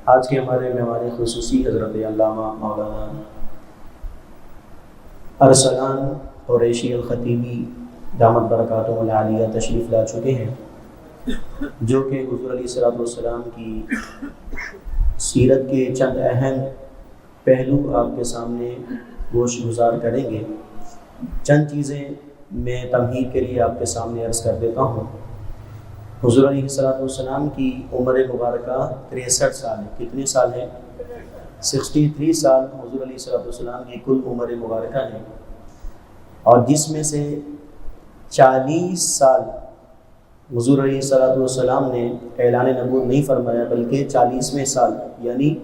آج کے ہمارے مہمان خصوصی حضرت علامہ مولانا ارسلان قریشی الخطیبی دامت برکاتہ العالیہ تشریف لا چکے ہیں، جو کہ حضور علیہ الصلوۃ والسلام کی سیرت کے چند اہم پہلو آپ کے سامنے گوش گزار کریں گے۔ چند چیزیں میں تمہید کے لیے آپ کے سامنے عرض کر دیتا ہوں۔ حضور علیہ الصلوۃ والسلام کی عمر مبارکہ 63 سال ہے۔ کتنے سال ہے؟ 63 سال حضور علیہ الصلوۃ والسلام کی کل عمر مبارکہ ہے، اور جس میں سے 40 سال حضور علیہ الصلوۃ والسلام نے اعلان نبوت نہیں فرمایا، بلکہ 40ویں سال یعنی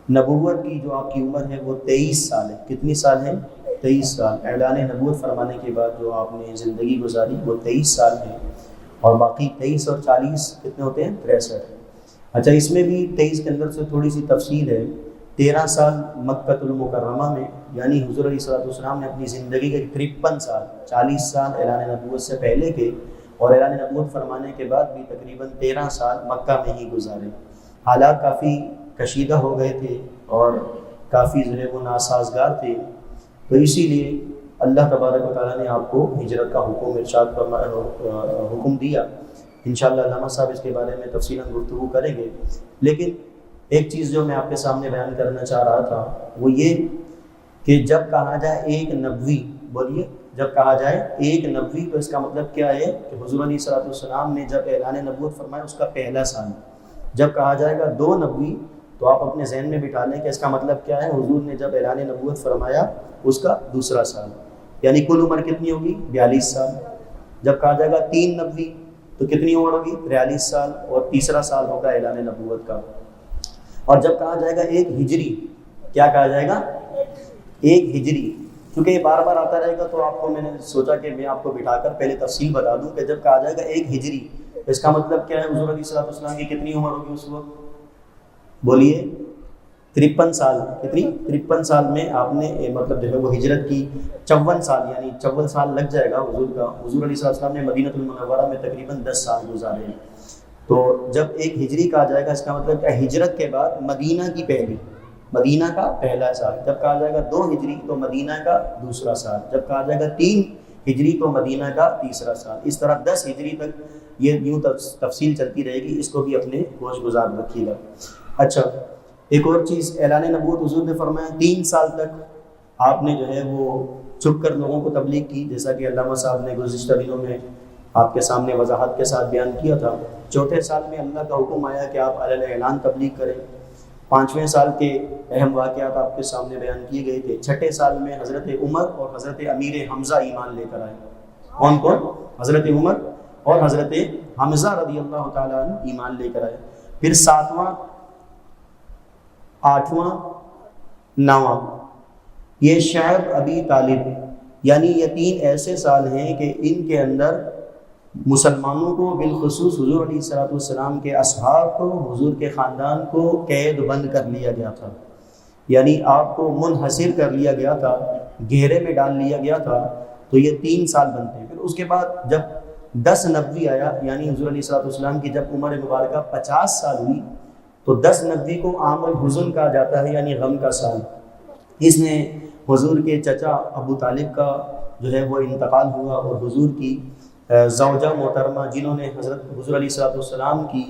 نبوت کی جو آپ کی عمر ہے وہ 23 سال ہے۔ کتنی سال ہے؟ 23 سال۔ اعلان نبوت فرمانے کے بعد جو آپ نے زندگی گزاری وہ 23 سال ہے، اور باقی 23 اور 40 کتنے ہوتے ہیں؟ 63۔ اچھا، اس میں بھی 23 کے اندر سے تھوڑی سی تفصیل ہے۔ 13 سال مکۃ المکرمہ میں، یعنی حضور علیہ الصلوۃ والسلام نے اپنی زندگی کے 53 سال، 40 سال اعلان نبوت سے پہلے کے اور اعلان نبوت فرمانے کے بعد بھی تقریباً 13 سال مکہ میں ہی گزارے۔ حالات کافی کشیدہ ہو گئے تھے اور کافی جو ہے وہ ناسازگار تھے، تو اسی لیے اللہ تبارک و تعالیٰ نے آپ کو ہجرت کا حکم دیا۔ انشاءاللہ علامہ صاحب اس کے بارے میں تفصیلاً گفتگو کریں گے، لیکن ایک چیز جو میں آپ کے سامنے بیان کرنا چاہ رہا تھا وہ یہ کہ جب کہا جائے ایک نبوی، بولیے، جب کہا جائے ایک نبوی تو اس کا مطلب کیا ہے کہ حضور علیہ الصلوۃ والسلام نے جب اعلان نبوت فرمایا اس کا پہلا سال۔ جب کہا جائے گا 2 نبوی تو آپ اپنے ذہن میں بٹھا لیں کہ اس کا مطلب کیا ہے، حضور نے جب اعلان نبوت فرمایا اس کا دوسرا سال، یعنی کل عمر کتنی ہوگی؟ 42 سال۔ جب کہا جائے گا 3 نبوی تو کتنی عمر ہوگی؟ 43 سال، اور تیسرا سال ہوگا اعلان نبوت کا۔ اور جب کہا جائے گا 1 ہجری، کیا کہا جائے گا؟ 1 ہجری، کیونکہ یہ بار بار آتا رہے گا تو آپ کو میں نے سوچا کہ میں آپ کو بٹھا کر پہلے تفصیل بتا دوں کہ جب کہا جائے گا 1 ہجری اس کا مطلب کیا ہے؟ حضور علیہ الصلوۃ والسلام کی کتنی عمر ہوگی اس وقت؟ بولیے، 53 سال۔ کتنی؟ 53 سال میں آپ نے مطلب جو ہے وہ ہجرت کی 54 سال، یعنی 54 سال لگ جائے گا حضور کا۔ حضور علیہ الصلوۃ والسلام نے مدینہ المنورہ میں تقریباً 10 سال گزارے ہیں۔ تو جب 1 ہجری کہا جائے گا اس کا مطلب کہ ہجرت کے بعد مدینہ کی پہلی، مدینہ کا پہلا سال۔ جب کہا جائے گا 2 ہجری تو مدینہ کا دوسرا سال۔ جب کہا جائے گا 3 ہجری تو مدینہ کا تیسرا سال۔ اس طرح 10 ہجری تک یہ یوں تفصیل چلتی رہے گی، اس کو بھی اپنے گوش گزار رکھیے گا۔ اچھا، ایک اور چیز، اعلان نبوت حضور نے فرمایا 3 سال تک آپ نے جو ہے وہ چھپ کر لوگوں کو تبلیغ کی، جیسا کہ علامہ صاحب نے گزشتہ دنوں میں آپ کے سامنے وضاحت کے ساتھ بیان کیا تھا۔ 4تھے سال میں اللہ کا حکم آیا کہ آپ علی اعلان تبلیغ کریں۔ 5ویں سال کے اہم واقعات آپ کے سامنے بیان کیے گئے تھے۔ 6ٹھے سال میں حضرت عمر اور حضرت امیر حمزہ ایمان لے کر آئے۔ کون کون؟ حضرت عمر اور حضرت حمزہ رضی اللہ تعالیٰ عنہ ایمان لے کر آئے۔ پھر 7واں، 8واں، 9واں، یہ شعب ابی طالب، یعنی یہ 3 ایسے سال ہیں کہ ان کے اندر مسلمانوں کو، بالخصوص حضور علیہ الصلوۃ والسلام کے اصحاب کو، حضور کے خاندان کو قید بند کر لیا گیا تھا، یعنی آپ کو منحصر کر لیا گیا تھا، گھیرے میں ڈال لیا گیا تھا۔ تو یہ 3 سال بنتے ہیں۔ پھر اس کے بعد جب 10 نبوی آیا، یعنی حضور علیہ الصلوۃ والسلام کی جب عمر مبارکہ 50 سال ہوئی تو 10 نبوی کو عام الحزن کہا جاتا ہے، یعنی غم کا سال۔ اس نے حضور کے چچا ابو طالب کا جو ہے وہ انتقال ہوا، اور حضور کی زوجہ محترمہ جنہوں نے حضور علیہ الصلوۃ والسلام کی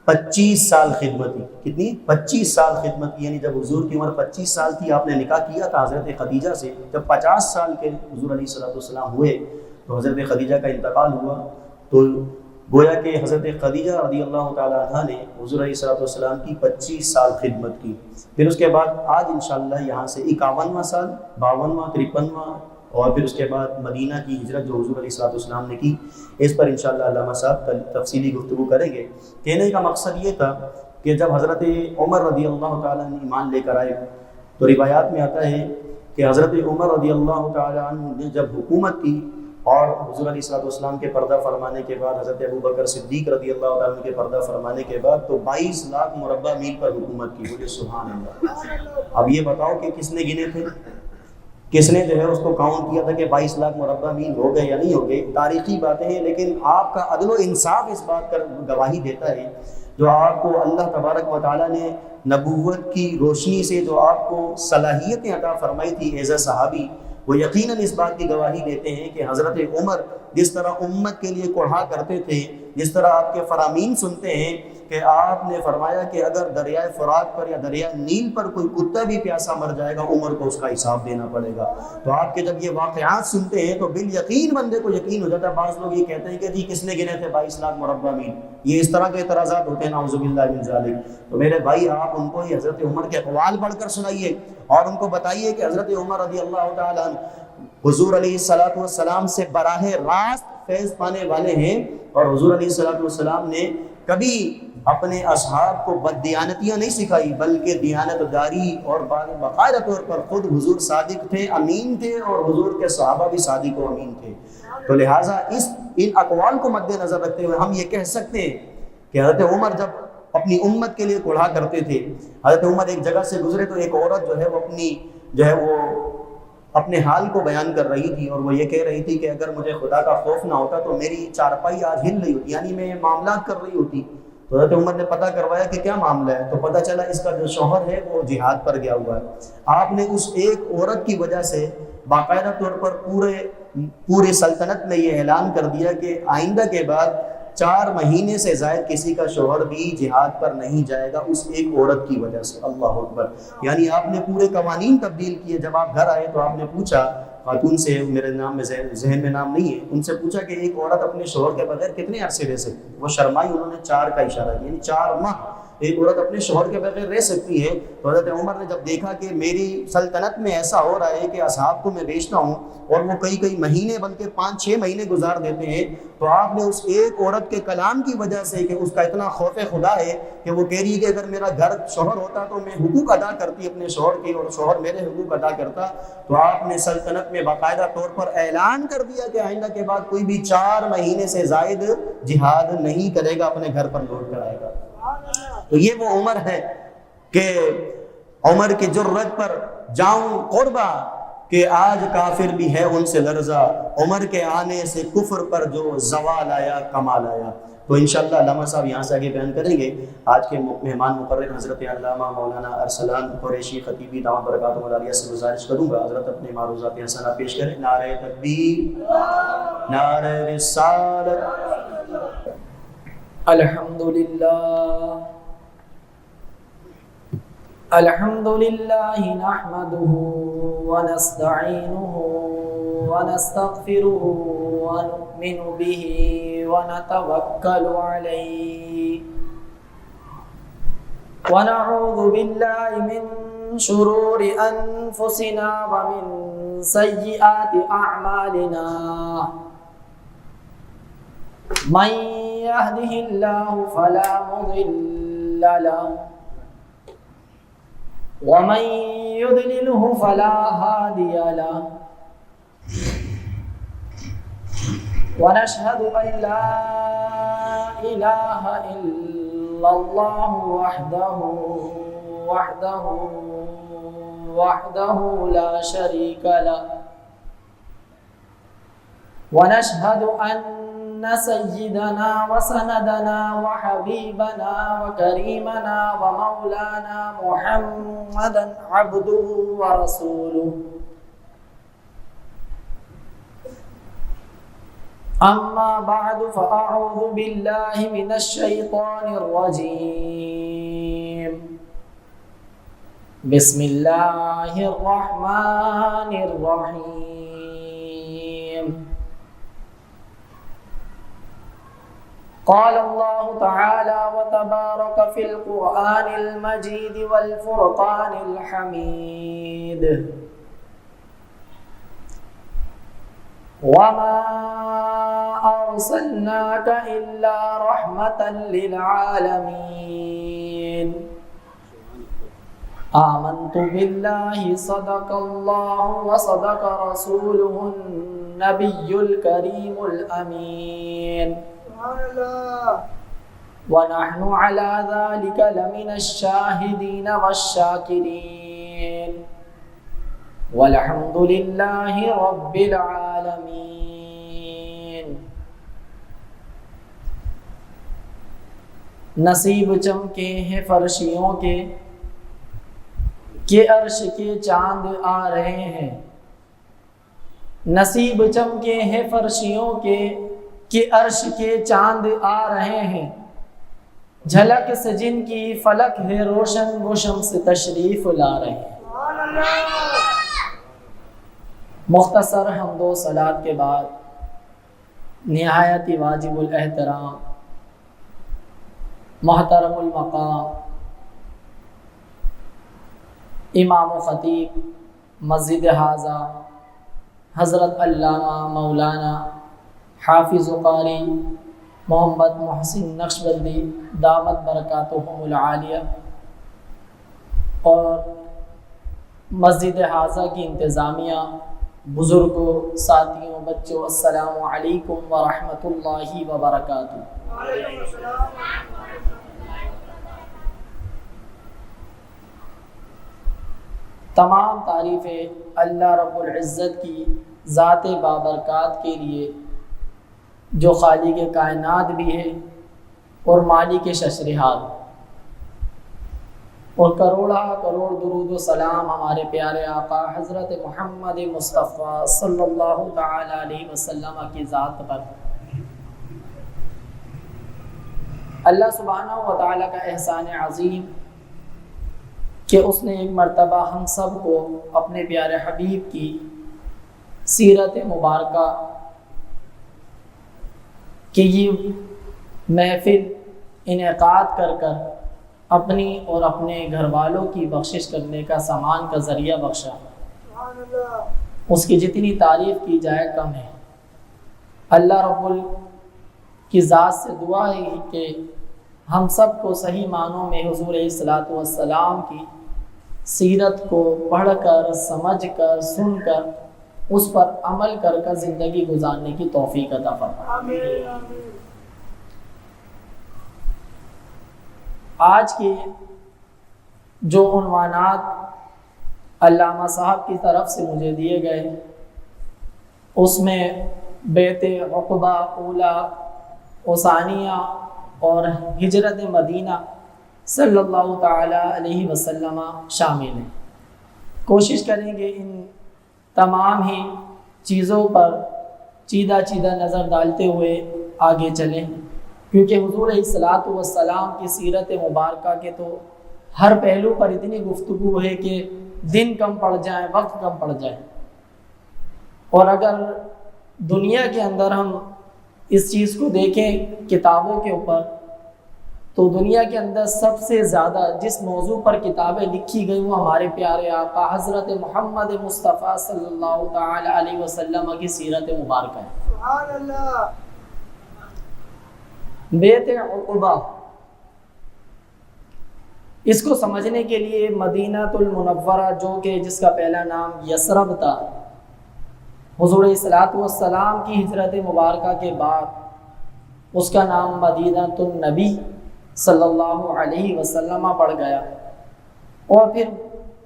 25 سال خدمت کی۔ کتنی؟ 25 سال خدمت کی، یعنی جب حضور کی عمر 25 سال تھی آپ نے نکاح کیا تھا حضرت خدیجہ سے، جب 50 سال کے حضور علیہ الصلوۃ والسلام ہوئے تو حضرت خدیجہ کا انتقال ہوا۔ تو گویا کہ حضرت خدیجہ رضی اللہ تعالیٰ عنہ نے حضور علیہ الصلوۃ والسلام کی 25 سال خدمت کی۔ پھر اس کے بعد آج انشاءاللہ یہاں سے 51واں سال، 52واں، 53واں، اور پھر اس کے بعد مدینہ کی ہجرت جو حضور علیہ الصلوۃ والسلام نے کی، اس پر انشاءاللہ علامہ صاحب تفصیلی گفتگو کریں گے۔ کہنے کا مقصد یہ تھا کہ جب حضرت عمر رضی اللہ تعالیٰ عنہ ایمان لے کر آئے تو روایات میں آتا ہے کہ حضرت عمر رضی اللہ تعالیٰ عنہ نے جب حکومت کی اور حضور علیہ الصلوۃ والسلام کے پردہ فرمانے کے بعد، حضرت ابو بکر صدیق رضی اللہ تعالیٰ عنہ کے پردہ فرمانے کے بعد، تو 22 لاکھ مربع میل پر حکومت کی۔ بولے سبحان اللہ۔ اب یہ بتاؤ کہ کس نے گنے تھے، کس نے جو ہے اس کو کاؤنٹ کیا تھا کہ 22 لاکھ مربع میل ہو گئے یا نہیں ہو گئے؟ تاریخی باتیں ہیں، لیکن آپ کا عدل و انصاف اس بات کا گواہی دیتا ہے جو آپ کو اللہ تبارک و تعالیٰ نے نبوت کی روشنی سے جو آپ کو صلاحیتیں عطا فرمائی تھی ایز اے صحابی، وہ یقیناً اس بات کی گواہی دیتے ہیں کہ حضرت عمر جس طرح امت کے لیے کوڑھا کرتے تھے، جس طرح آپ کے فرامین سنتے ہیں کہ آپ نے فرمایا کہ اگر دریائے فرات پر یا دریائے نیل پر کوئی کتا بھی پیاسا مر جائے گا، عمر کو اس کا حساب دینا پڑے گا۔ تو آپ کے جب یہ واقعات سنتے ہیں تو بالیقین بندے کو یقین ہو جاتا ہے۔ بعض لوگ یہ کہتے ہیں کہ جی کس نے گنے تھے 22 لاکھ مربع میل، یہ اس طرح کے اعتراضات ہوتے ہیں، نعوذ باللہ من ذالک۔ تو میرے بھائی آپ ان کو یہ حضرت عمر کے اقوال پڑھ کر سنائیے اور ان کو بتائیے کہ حضرت عمر رضی اللہ تعالیٰ عنہ حضور علیہ السلام سے براہ راست فیض پانے والے ہیں، اور حضور علیہ السلام نے کبھی اپنے اصحاب کو بددیانتیاں نہیں سکھائی، بلکہ دیانت داری اور باقاعدہ طور پر خود حضور صادق تھے، امین تھے، اور حضور کے صحابہ بھی صادق و امین تھے۔ تو لہٰذا ان اقوال کو مد نظر رکھتے ہوئے ہم یہ کہہ سکتے ہیں کہ حضرت عمر جب اپنی امت کے لیے کوڑھا کرتے تھے، حضرت عمر ایک جگہ سے گزرے تو ایک عورت وہ اپنے حال کو بیان کر رہی تھی، اور وہ یہ کہہ رہی تھی کہ اگر مجھے خدا کا خوف نہ ہوتا تو میری چارپائی آج ہل رہی ہوتی، یعنی میں معاملات کر رہی ہوتی۔ تو حضرت عمر نے پتہ کروایا کہ کیا معاملہ ہے، تو پتہ چلا اس کا جو شوہر ہے وہ جہاد پر گیا ہوا ہے۔ آپ نے اس ایک عورت کی وجہ سے باقاعدہ طور پر پورے سلطنت میں یہ اعلان کر دیا کہ آئندہ کے بعد 4 مہینے سے زائد کسی کا شوہر بھی جہاد پر نہیں جائے گا، اس ایک عورت کی وجہ سے۔ اللہ اکبر! یعنی آپ نے پورے قوانین تبدیل کیے۔ جب آپ گھر آئے تو آپ نے پوچھا خاتون سے، میرے نام میں ذہن میں نام نہیں ہے، ان سے پوچھا کہ ایک عورت اپنے شوہر کے بغیر کتنے عرصے رہ سکتی ہے؟ وہ شرمائی، انہوں نے 4 کا اشارہ کیا، یعنی 4 ماہ ایک عورت اپنے شوہر کے بغیر رہ سکتی ہے۔ تو حضرت عمر نے جب دیکھا کہ میری سلطنت میں ایسا ہو رہا ہے کہ اصحاب کو میں بیچتا ہوں اور وہ کئی مہینے بلکہ 5-6 مہینے گزار دیتے ہیں، تو آپ نے اس ایک عورت کے کلام کی وجہ سے کہ اس کا اتنا خوف خدا ہے کہ وہ کہہ رہی ہے کہ اگر میرا گھر شوہر ہوتا تو میں حقوق ادا کرتی اپنے شوہر کے اور شوہر میرے حقوق ادا کرتا، تو آپ نے سلطنت میں باقاعدہ طور پر اعلان کر دیا کہ آئندہ کے بعد کوئی بھی 4 مہینے سے زائد جہاد نہیں کرے گا، اپنے گھر پر لوٹ کر آئے گا۔ تو یہ وہ عمر ہے کہ عمر کی جرت پر جاؤں قربا کہ آج کافر بھی ہے ان سے لرزا، عمر کے آنے سے کفر پر جو زوال آیا کمال آیا۔ تو انشاءاللہ علامہ صاحب یہاں سے آگے بیان کریں گے۔ آج کے مہمان مقرر حضرت علامہ مولانا ارسلان قریشی خطیبی دامت برکاتہ العالیہ سے گزارش کروں گا حضرت اپنے معروضات حسنہ پیش کریں۔ نعرہ تکبیر، نعرہ رسالت۔ الحمدللہ نحمده ونستعینه ونستغفره ونؤمن به ونتوکل علیہ ونعوذ باللہ من شرور انفسنا ومن سیئات اعمالنا من يهده الله فلا مضل له ومن يضلله فلا هادي له ونشهد أن لا إله إلا الله وحده لا شريك له ونشهد أن سيدنا وسندنا وحبيبنا وكريمنا ومولانا محمدا عبده ورسوله أما بعد فأعوذ بالله من الشيطان الرجيم بسم الله الرحمن الرحيم قال الله تعالى وتبارك في القرآن المجيد والفرقان الحميد وما أرسلناك إلا رحمة للعالمين آمنت بالله صدق الله وصدق رسوله النبي الكريم الأمين ونحن على ذلك لمن الشاهدين والشاكرين والحمد لله رب العالمين نصیب چمکے ہیں فرشیوں کے کہ عرش کے چاند آ رہے ہیں، نصیب چمکے ہیں فرشیوں کے کہ عرش کے چاند آ رہے ہیں، جھلک سے جن کی فلک ہے روشن وہ شمس تشریف لا رہے ہیں۔ مختصر حمد و صلات کے بعد نہایت واجب الاحترام محترم المقام امام و خطیب مسجد حاضہ حضرت علامہ مولانا حافظ و قاری محمد محسن نقشبندی دامت برکاتہم العالیہ اور مسجد حاضہ کی انتظامیہ، بزرگوں، ساتھیوں، بچوں، السلام علیکم ورحمۃ اللہ وبرکاتہ۔ تمام تعریفیں اللہ رب العزت کی ذات بابرکات کے لیے جو خالق کائنات بھی ہے اور مالک ششرحات، اور کروڑا کروڑ درود و سلام ہمارے پیارے آقا حضرت محمد مصطفیٰ صلی اللہ تعالی علیہ وسلم کی ذات پر۔ اللہ سبحانہ و تعالیٰ کا احسان عظیم کہ اس نے ایک مرتبہ ہم سب کو اپنے پیارے حبیب کی سیرت مبارکہ کہ یہ محفل انعقاد کر کر اپنی اور اپنے گھر والوں کی بخشش کرنے کا سامان کا ذریعہ بخشا۔ اس کی جتنی تعریف کی جائے کم ہے۔ اللہ رب کی ذات سے دعا ہے کہ ہم سب کو صحیح معنوں میں حضور علیہ الصلوۃ والسلام کی سیرت کو پڑھ کر، سمجھ کر، سن کر، اس پر عمل کر کر زندگی گزارنے کی توفیق عطا فرمائے۔ آج کے جو عنوانات علامہ صاحب کی طرف سے مجھے دیے گئے، اس میں بیت عقبہ اولا و ثانیہ اور ہجرت مدینہ صلی اللہ تعالی علیہ وسلم شامل ہیں۔ کوشش کریں گے ان تمام ہی چیزوں پر چیدہ چیدہ نظر ڈالتے ہوئے آگے چلیں، کیونکہ حضور علیہ الصلوۃ والسلام کی سیرت مبارکہ کے تو ہر پہلو پر اتنی گفتگو ہے کہ دن کم پڑ جائیں، وقت کم پڑ جائے۔ اور اگر دنیا کے اندر ہم اس چیز کو دیکھیں کتابوں کے اوپر، تو دنیا کے اندر سب سے زیادہ جس موضوع پر کتابیں لکھی گئیں وہ ہمارے پیارے آقا حضرت محمد مصطفیٰ صلی اللہ تعالی علیہ وسلم کی سیرت مبارکہ ہے۔ سبحان اللہ۔ بیت عقبہ، اس کو سمجھنے کے لیے مدینہ المنورہ جو کہ جس کا پہلا نام یثرب تھا، حضور علیہ الصلوۃ والسلام کی ہجرت مبارکہ کے بعد اس کا نام مدینہ النبی صلی اللہ علیہ وسلم پڑ گیا، اور پھر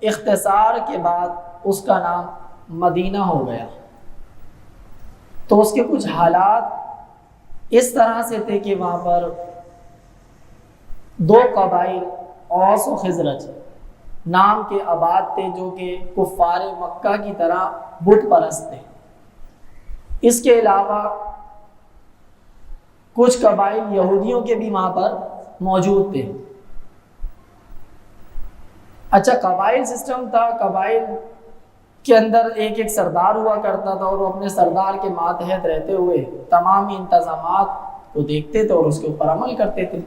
اختصار کے بعد اس کا نام مدینہ ہو گیا۔ تو اس کے کچھ حالات اس طرح سے تھے کہ وہاں پر دو قبائل اوس و خزرج نام کے آباد تھے جو کہ کفار مکہ کی طرح بت پرست تھے۔ اس کے علاوہ کچھ قبائل یہودیوں کے بھی وہاں پر موجود تھے۔ اچھا، قبائل سسٹم تھا، قبائل کے اندر ایک ایک سردار ہوا کرتا تھا، اور وہ اپنے سردار کے ماتحت رہتے ہوئے تمام انتظامات کو دیکھتے تھے اور اس کے اوپر عمل کرتے تھے۔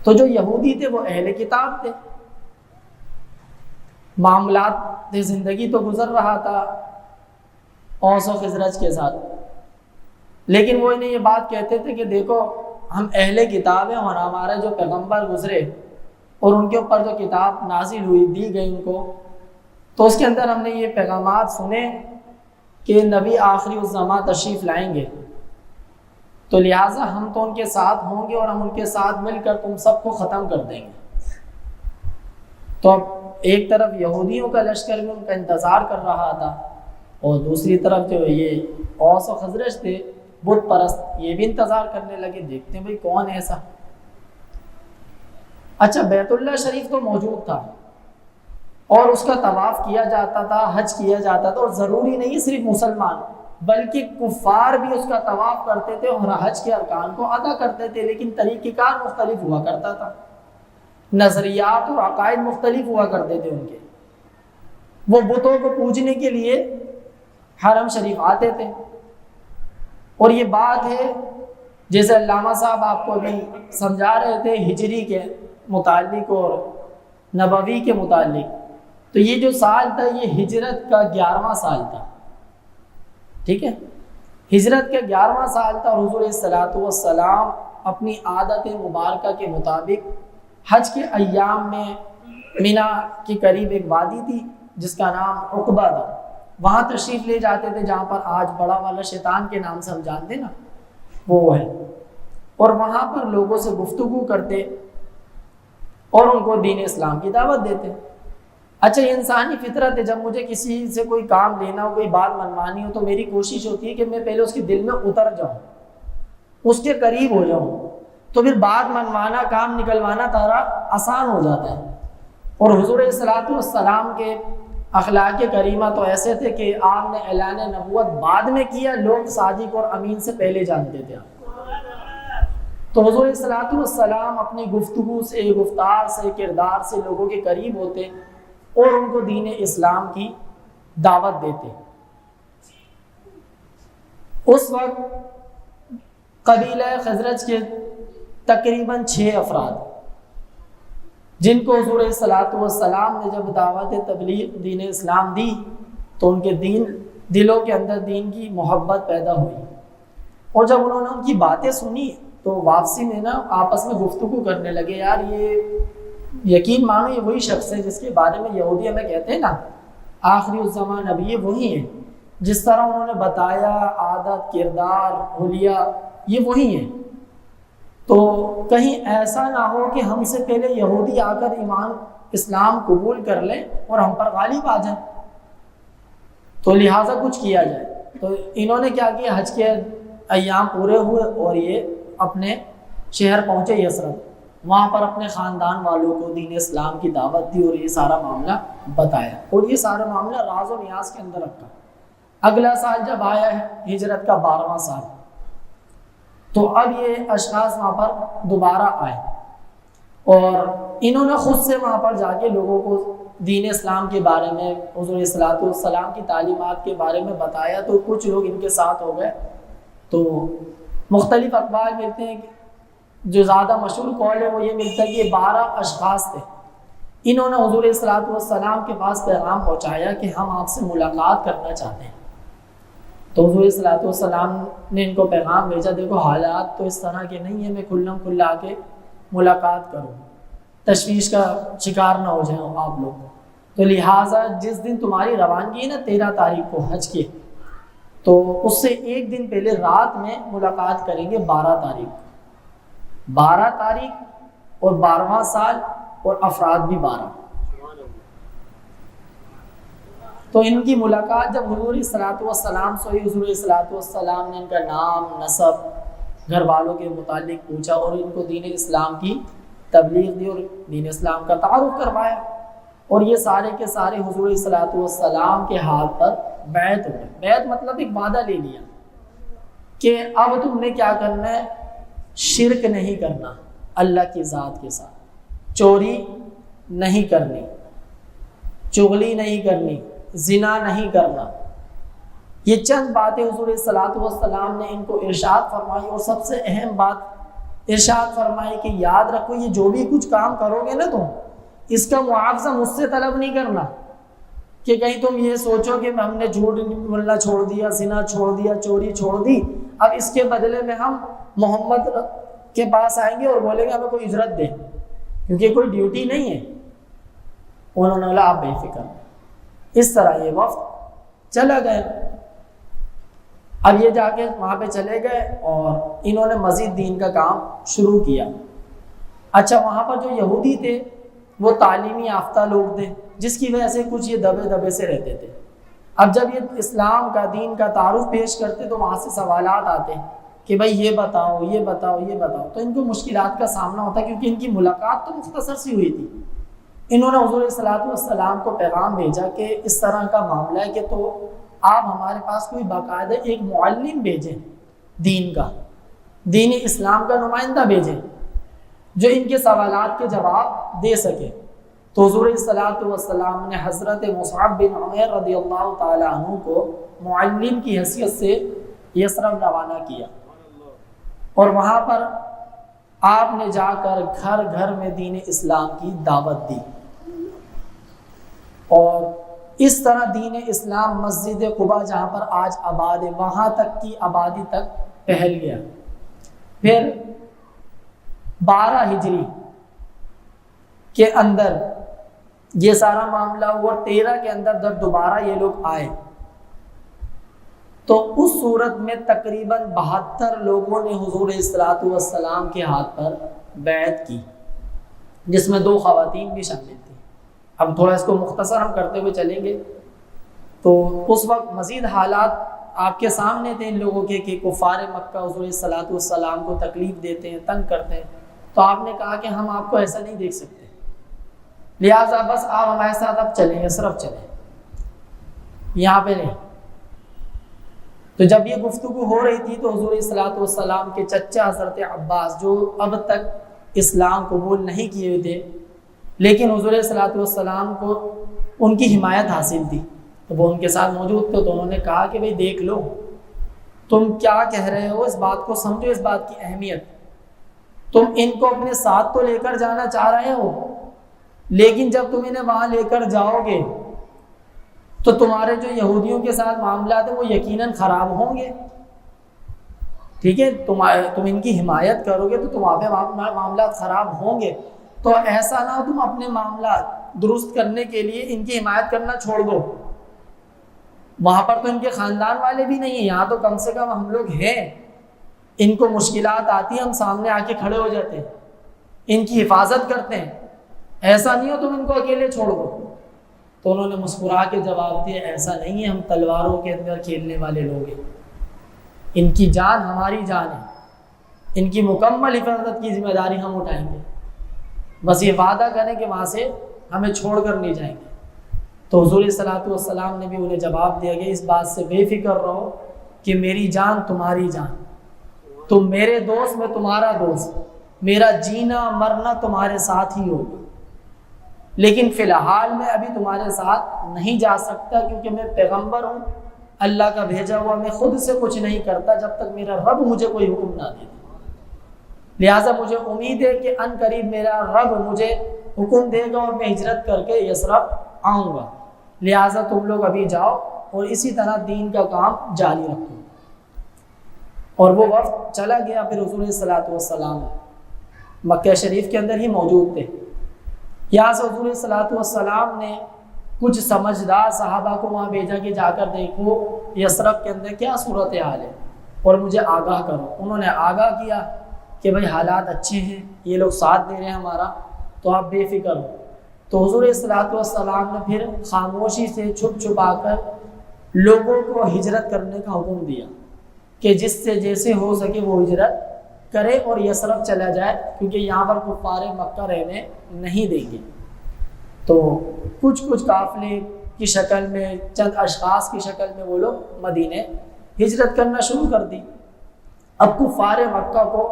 تو جو یہودی تھے وہ اہل کتاب تھے، معاملات زندگی تو گزر رہا تھا اوس و خزرج کے ساتھ، لیکن وہ انہیں یہ بات کہتے تھے کہ دیکھو ہم اہل کتاب ہیں، اور ہمارے جو پیغمبر گزرے اور ان کے اوپر جو کتاب نازل ہوئی دی گئی ان کو، تو اس کے اندر ہم نے یہ پیغامات سنے کہ نبی آخری الزماں تشریف لائیں گے، تو لہٰذا ہم تو ان کے ساتھ ہوں گے اور ہم ان کے ساتھ مل کر تم سب کو ختم کر دیں گے۔ تو اب ایک طرف یہودیوں کا لشکر بھی ان کا انتظار کر رہا تھا، اور دوسری طرف جو یہ اوس و خزرج تھے بت پرست، یہ بھی انتظار کرنے لگے، دیکھتے ہیں بھائی کون ایسا اچھا بیت اللہ شریف تو موجود تھا اور اس کا طواف کیا جاتا تھا، حج کیا جاتا تھا، اور ضروری نہیں صرف مسلمان بلکہ کفار بھی اس کا طواف کرتے تھے اور حج کے ارکان کو ادا کرتے تھے، لیکن طریقہ کار مختلف ہوا کرتا تھا، نظریات اور عقائد مختلف ہوا کرتے تھے ان کے۔ وہ بتوں کو پوجنے کے لیے حرم شریف آتے تھے، اور یہ بات ہے جیسے علامہ صاحب آپ کو ابھی سمجھا رہے تھے ہجری کے متعلق اور نبوی کے متعلق، تو یہ جو سال تھا یہ ہجرت کا 11واں سال تھا، ٹھیک ہے، ہجرت کا 11واں سال تھا، اور حضور صلوات والسلام اپنی عادت مبارکہ کے مطابق حج کے ایام میں مینا کے قریب ایک وادی تھی جس کا نام عقبہ تھا، وہاں تشریف لے جاتے تھے، جہاں پر آج بڑا والا شیطان کے نام سے ہم جانتے نا وہ ہے، اور وہاں پر لوگوں سے گفتگو کرتے اور ان کو دین اسلام کی دعوت دیتے۔ اچھا یہ انسانی فطرت ہے، جب مجھے کسی سے کوئی کام لینا ہو، کوئی بات منوانی ہو، تو میری کوشش ہوتی ہے کہ میں پہلے اس کے دل میں اتر جاؤں، اس کے قریب ہو جاؤں، تو پھر بات منوانا، کام نکلوانا تارا آسان ہو جاتا ہے۔ اور حضور صلوات والسلام کے اخلاق کریمہ تو ایسے تھے کہ آپ نے اعلان نبوت بعد میں کیا، لوگ صادق اور امین سے پہلے جانتے تھے آپ۔ تو حضور صلوات والسلام اپنی گفتگو سے، گفتار سے، کردار سے لوگوں کے قریب ہوتے اور ان کو دین اسلام کی دعوت دیتے۔ اس وقت قبیلہ خزرج کے تقریباً 6 افراد جن کو حضور صلوات والسلام نے جب دعوت تبلیغ دین اسلام دی تو ان کے دلوں کے اندر دین کی محبت پیدا ہوئی، اور جب انہوں نے ان کی باتیں سنی تو واپسی میں نا آپس میں گفتگو کرنے لگے، یار یہ یقین مانو یہ وہی شخص ہے جس کے بارے میں یہودی ہمیں کہتے ہیں نا آخری الزمان نبی، یہ وہی ہے، جس طرح انہوں نے بتایا عادت، کردار، حلیہ، یہ وہی ہے، تو کہیں ایسا نہ ہو کہ ہم سے پہلے یہودی آ کر ایمان اسلام قبول کر لیں اور ہم پر غالب آ جائیں، تو لہٰذا کچھ کیا جائے۔ تو انہوں نے کیا کیا، حج کے ایام پورے ہوئے اور یہ اپنے شہر پہنچے یثرب، وہاں پر اپنے خاندان والوں کو دین اسلام کی دعوت دی اور یہ سارا معاملہ بتایا، اور یہ سارا معاملہ راز و نیاز کے اندر رکھا۔ اگلا سال جب آیا ہے ہجرت کا 12واں سال، تو اب یہ اشخاص وہاں پر دوبارہ آئے اور انہوں نے خود سے وہاں پر جا کے لوگوں کو دین اسلام کے بارے میں، حضور صلوات والسلام کی تعلیمات کے بارے میں بتایا، تو کچھ لوگ ان کے ساتھ ہو گئے۔ تو مختلف اخبار ملتے ہیں، جو زیادہ مشہور قول ہے وہ یہ ملتا ہے کہ یہ 12 اشخاص تھے، انہوں نے حضور صلوات والسلام کے پاس پیغام پہنچایا کہ ہم آپ سے ملاقات کرنا چاہتے ہیں۔ تو حضور صلوات والسلام نے ان کو پیغام بھیجا، دیکھو حالات تو اس طرح کے نہیں ہیں، میں کھلم کھلا آ کے ملاقات کروں، تشویش کا شکار نہ ہو جائیں آپ لوگ، تو لہٰذا جس دن تمہاری روانگی ہے نا 13 تاریخ کو حج کی، تو اس سے ایک دن پہلے رات میں ملاقات کریں گے 12 تاریخ، 12 تاریخ اور 12واں سال اور افراد بھی 12۔ تو ان کی ملاقات جب حضور صلوات والسلام سے، حضور صلوات والسلام نے ان کا نام، نسب، گھر والوں کے متعلق پوچھا اور ان کو دین اسلام کی تبلیغ دی اور دین اسلام کا تعارف کروایا، اور یہ سارے کے سارے حضور صلوات والسلام کے ہاتھ پر بیعت ہو گئے۔ بیعت مطلب ایک وعدہ لے لیا کہ اب تم نے کیا کرنا ہے، شرک نہیں کرنا اللہ کی ذات کے ساتھ، چوری نہیں کرنی، چغلی نہیں کرنی، زنا نہیں کرنا، یہ چند باتیں حضور صلوات والسلام نے ان کو ارشاد فرمائی، اور سب سے اہم بات ارشاد فرمائی کہ یاد رکھو یہ جو بھی کچھ کام کرو گے نا تم، اس کا معاوضہ مجھ سے طلب نہیں کرنا، کہ کہیں تم یہ سوچو کہ ہم نے جھوٹ بولنا چھوڑ دیا، زنا چھوڑ دیا، چوری چھوڑ دی، اب اس کے بدلے میں ہم محمد کے پاس آئیں گے اور بولیں گے ہمیں کوئی اجرت دے، کیونکہ کوئی ڈیوٹی نہیں ہے۔ انہوں نے بولا آپ بے فکر۔ اس طرح یہ وفد چلا گئے۔ اب یہ جا کے وہاں پہ چلے گئے اور انہوں نے مزید دین کا کام شروع کیا۔ اچھا وہاں پر جو یہودی تھے وہ تعلیمی یافتہ لوگ تھے، جس کی وجہ سے کچھ یہ دبے دبے سے رہتے تھے۔ اب جب یہ اسلام کا، دین کا تعارف پیش کرتے تو وہاں سے سوالات آتے کہ بھائی یہ بتاؤ یہ بتاؤ یہ بتاؤ، تو ان کو مشکلات کا سامنا ہوتا ہے، کیونکہ ان کی ملاقات تو مختصر سی ہوئی تھی۔ انہوں نے حضور صلی اللہ علیہ وسلم کو پیغام بھیجا کہ اس طرح کا معاملہ ہے کہ تو آپ ہمارے پاس کوئی باقاعدہ ایک معلم بھیجیں، دین کا، دین اسلام کا نمائندہ بھیجیں جو ان کے سوالات کے جواب دے سکے۔ تو حضور صلی اللہ علیہ وسلم نے حضرت مصعب بن عمیر رضی اللہ تعالی عنہ کو معلم کی حیثیت سے یثرب روانہ کیا، اور وہاں پر آپ نے جا کر گھر گھر میں دین اسلام کی دعوت دی، اور اس طرح دین اسلام مسجد قباء جہاں پر آج آباد ہے وہاں تک کی آبادی تک پھیل گیا۔ پھر 12 ہجری کے اندر یہ سارا معاملہ ہوا، 13 کے اندر جب دوبارہ یہ لوگ آئے تو اس صورت میں تقریباً 72 لوگوں نے حضور صلی اللہ علیہ وسلم کے ہاتھ پر بیعت کی، جس میں 2 خواتین بھی شامل تھیں۔ اب تھوڑا اس کو مختصر ہم کرتے ہوئے چلیں گے۔ تو اس وقت مزید حالات آپ کے سامنے تھے ان لوگوں کے کہ کفار مکہ حضور صلی اللہ علیہ وسلم کو تکلیف دیتے ہیں، تنگ کرتے ہیں، تو آپ نے کہا کہ ہم آپ کو ایسا نہیں دیکھ سکتے، لہٰذا بس آپ ہمارے ساتھ اب چلیں، یثرب چلیں، یہاں پہ نہیں۔ تو جب یہ گفتگو ہو رہی تھی تو حضور صلی اللہ علیہ وسلم کے چچا حضرت عباس، جو اب تک اسلام قبول نہیں کیے ہوئے تھے لیکن حضور صلی اللہ علیہ وسلم کو ان کی حمایت حاصل تھی، تو وہ ان کے ساتھ موجود تھے، تو انہوں نے کہا کہ بھئی دیکھ لو، تم کیا کہہ رہے ہو، اس بات کو سمجھو، اس بات کی اہمیت، تم ان کو اپنے ساتھ تو لے کر جانا چاہ رہے ہو، لیکن جب تم انہیں وہاں لے کر جاؤ گے تو تمہارے جو یہودیوں کے ساتھ معاملات ہیں وہ یقیناً خراب ہوں گے، ٹھیک ہے، تم ان کی حمایت کرو گے تو تمہارے معاملات خراب ہوں گے، تو ایسا نہ ہو تم اپنے معاملات درست کرنے کے لیے ان کی حمایت کرنا چھوڑ دو، وہاں پر تو ان کے خاندان والے بھی نہیں ہیں، یہاں تو کم سے کم ہم لوگ ہیں، ان کو مشکلات آتی ہیں ہم سامنے آ کے کھڑے ہو جاتے ہیں، ان کی حفاظت کرتے ہیں، ایسا نہیں ہو تم ان کو اکیلے چھوڑ دو۔ تو انہوں نے مسکرا کے جواب دیا ایسا نہیں ہے، ہم تلواروں کے اندر کھیلنے والے لوگ ہیں، ان کی جان ہماری جان ہے، ان کی مکمل حفاظت کی ذمہ داری ہم اٹھائیں گے، بس یہ وعدہ کریں کہ وہاں سے ہمیں چھوڑ کر نہیں جائیں گے۔ تو حضور صلی اللہ علیہ وسلم نے بھی انہیں جواب دیا کہ اس بات سے بے فکر رہو کہ میری جان تمہاری جان، تم میرے دوست میں تمہارا دوست، میرا جینا مرنا تمہارے ساتھ ہی ہوگا، لیکن فی الحال میں ابھی تمہارے ساتھ نہیں جا سکتا کیونکہ میں پیغمبر ہوں، اللہ کا بھیجا ہوا، میں خود سے کچھ نہیں کرتا جب تک میرا رب مجھے کوئی حکم نہ دے دے، لہٰذا مجھے امید ہے کہ ان قریب میرا رب مجھے حکم دے گا اور میں ہجرت کر کے یثرب آؤں گا، لہٰذا تم لوگ ابھی جاؤ اور اسی طرح دین کا کام جاری رکھو۔ اور وہ وقت چلا گیا، پھر حضور صلی اللہ علیہ وسلم مکہ شریف کے اندر ہی موجود تھے۔ یہاں سے حضور صلی اللہ علیہ وسلم نے کچھ سمجھدار صحابہ کو وہاں بھیجا کہ جا کر دیکھو یثرب کے اندر کیا صورتحال ہے اور مجھے آگاہ کرو۔ انہوں نے آگاہ کیا کہ بھائی حالات اچھے ہیں، یہ لوگ ساتھ دے رہے ہیں ہمارا، تو آپ بے فکر ہو۔ تو حضور صلی اللہ علیہ وسلم نے پھر خاموشی سے چھپ چھپا کر لوگوں کو ہجرت کرنے کا حکم دیا کہ جس سے جیسے ہو سکے وہ ہجرت کرے اور یثرب چلا جائے، کیونکہ یہاں پر کفار مکہ رہنے نہیں دیں گے۔ تو کچھ قافلے کی شکل میں، چند اشخاص کی شکل میں وہ لوگ مدینے ہجرت کرنا شروع کر دی۔ اب کفار مکہ کو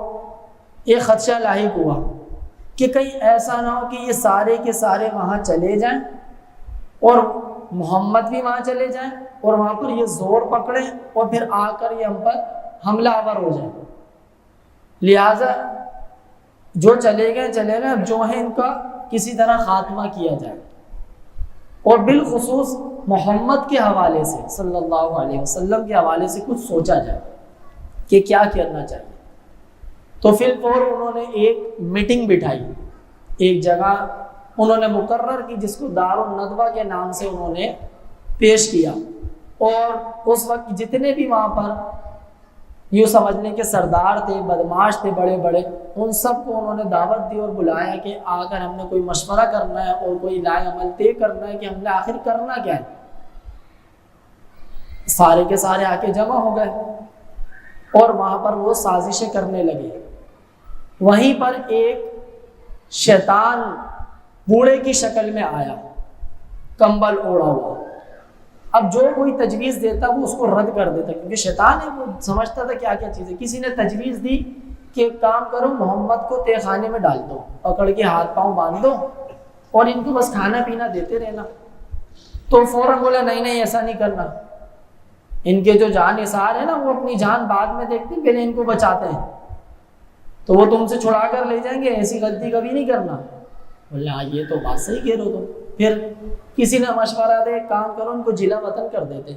ایک خدشہ لاحق ہوا کہ کہیں ایسا نہ ہو کہ یہ سارے کے سارے وہاں چلے جائیں اور محمد بھی وہاں چلے جائیں اور وہاں پر یہ زور پکڑیں اور پھر آ کر یہ ہم پر حملہ آور ہو جائیں، لہٰذا جو چلے گئے اب جو ہے ان کا کسی طرح خاتمہ کیا جائے، اور بالخصوص محمد کے حوالے سے صلی اللہ علیہ وسلم کے حوالے سے کچھ سوچا جائے کہ کیا کرنا چاہیے۔ تو فی الفور انہوں نے ایک میٹنگ بٹھائی، ایک جگہ انہوں نے مقرر کی جس کو دار الندوہ کے نام سے انہوں نے پیش کیا، اور اس وقت جتنے بھی وہاں پر یوں سمجھنے کے سردار تھے، بدماش تھے بڑے بڑے، ان سب کو انہوں نے دعوت دی اور بلایا کہ آ کر ہم نے کوئی مشورہ کرنا ہے اور کوئی لائے عمل طے کرنا ہے کہ ہم نے آخر کرنا کیا ہے۔ سارے کے سارے آ کے جمع ہو گئے اور وہاں پر وہ سازشیں کرنے لگے۔ وہیں پر ایک شیطان بوڑھے کی شکل میں آیا، کمبل اوڑھا ہوا۔ اب جو کوئی تجویز دیتا وہ اس کو رد کر دیتا، کیونکہ شیطان ہے، وہ سمجھتا تھا کیا کیا چیزیں۔ کسی نے تجویز دی کہ ایک کام کرو، محمد کو تہ خانے میں ڈال دو، پکڑ کے ہاتھ پاؤں باندھ دو اور ان کو بس کھانا پینا دیتے رہنا۔ تو فوراً بولا نہیں نہیں ایسا نہیں کرنا، ان کے جو جان نثار ہے نا وہ اپنی جان بعد میں دیکھتے ہیں، پہلے ان کو بچاتے ہیں، تو وہ تم سے چھڑا کر لے جائیں گے، ایسی غلطی کبھی نہیں کرنا۔ بولے ہاں یہ تو بات صحیح کہہ رہے ہو تم۔ پھر کسی نے مشورہ دے ایک کام کرو ان کو جلا وطن کر دیتے،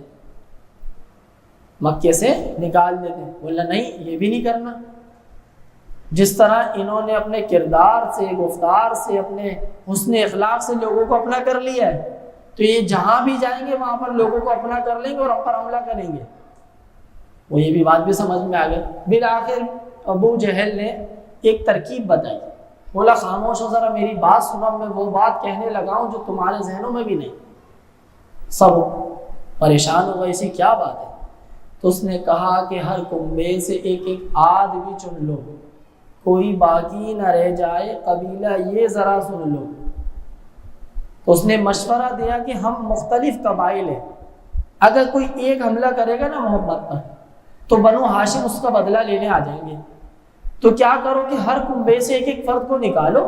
مکے سے نکال دیتے۔ بولا نہیں یہ بھی نہیں کرنا۔ جس طرح انہوں نے اپنے کردار سے، گفتار سے، اپنے حسن اخلاق سے لوگوں کو اپنا کر لیا ہے، تو یہ جہاں بھی جائیں گے وہاں پر لوگوں کو اپنا کر لیں گے اور ہم پر حملہ کریں گے۔ وہ یہ بھی بات بھی سمجھ میں آ گئی۔ بالآخر ابو جہل نے ایک ترکیب بتائی، بولا خاموش ہو ذرا میری بات سنو، میں وہ بات کہنے لگا ہوں جو تمہارے ذہنوں میں بھی نہیں۔ سب پریشان ہو گئے، اسی کیا بات ہے؟ تو اس نے کہا کہ ہر کنبے سے ایک ایک آدمی چن لو، کوئی باقی نہ رہ جائے، قبیلہ یہ ذرا سن لو۔ تو اس نے مشورہ دیا کہ ہم مختلف قبائل ہیں، اگر کوئی ایک حملہ کرے گا نا محمد پر تو بنو ہاشم اس کا بدلہ لینے آ جائیں گے، تو کیا کرو کہ ہر کنبے سے ایک ایک فرد کو نکالو،